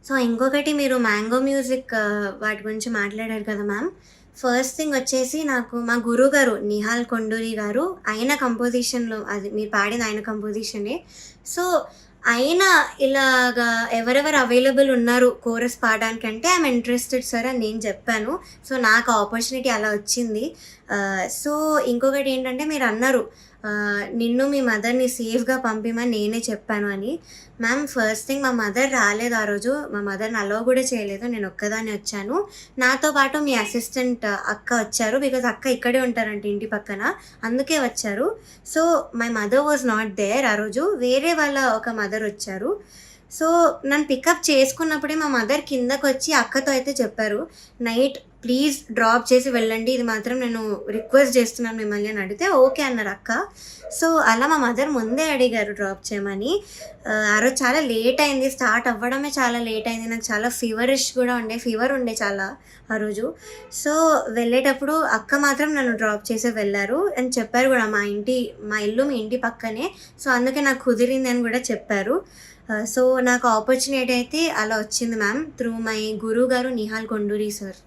So, ఇంకొకటి మీరు mango music వాటి గురించి మాట్లాడారు కదా మ్యామ్. ఫస్ట్ థింగ్ వచ్చేసి నాకు మా గురువుగారు 'నిహాల్ కొండూరి' గారు ఆయన కంపోజిషన్‌లో అది మీరు పాడింది ఆయన కంపోజిషనే. సో, ఆయన ఇలాగా ఎవరెవరు అవైలబుల్ ఉన్నారు కోరస్ పాడడానికంటే ఐయామ్ ఇంట్రెస్టెడ్ సార్ అని నేను చెప్పాను. సో, నాకు ఆపర్చునిటీ అలా వచ్చింది. సో, ఇంకొకటేంటంటే మీరన్నారు నిన్ను మీ మదర్‌ని సేఫ్‌గా పంపిమని నేనే చెప్పాను అని. మ్యామ్ ఫస్ట్ థింగ్ మా మదర్ రాలేదు ఆ రోజు. మా మదర్‌ని అలౌ గూడా చేయలేదు. నేనొక్కదాన్నే వచ్చాను. నాతో పాటు మీ అసిస్టెంట్ అక్క వచ్చారు. బికాజ్ అక్క ఇక్కడే ఉంటారంట ఇంటి పక్కన. అందుకే వచ్చారు. So, my mother was not there ఆ రోజు. వేరే వాళ్ళ ఒక మదర్ వచ్చారు. సో, నన్ను పికప్ చేసుకున్నప్పుడే మా మదర్ కిందకొచ్చి అక్కతో అయితే చెప్పారు. నైట్ ప్లీజ్ డ్రాప్ చేసి వెళ్ళండి. ఇది మాత్రం నేను రిక్వెస్ట్ చేస్తున్నాను మిమ్మల్ని అని అడిగితే ఓకే అన్నారు అక్క. సో, అలా మా మదర్ ముందే అడిగారు డ్రాప్ చేయమని. ఆ రోజు చాలా లేట్ అయింది. స్టార్ట్ అవ్వడమే చాలా లేట్ అయింది. నాకు చాలా ఫీవరిష్ కూడా ఉండే. ఫీవర్ ఉండే చాలా ఆ రోజు. సో, వెళ్ళేటప్పుడు అక్క మాత్రం నన్ను డ్రాప్ చేసే వెళ్ళారు. అండ్ చెప్పారు కూడా మా ఇల్లు మీ ఇంటి పక్కనే. సో, అందుకే నాకు కుదిరింది అని కూడా చెప్పారు. సో, నాకు ఆపర్చునిటీ అయితే అలా వచ్చింది మ్యామ్. త్రూ మై గురువు గారు 'నిహాల్ కొండూరి' సార్.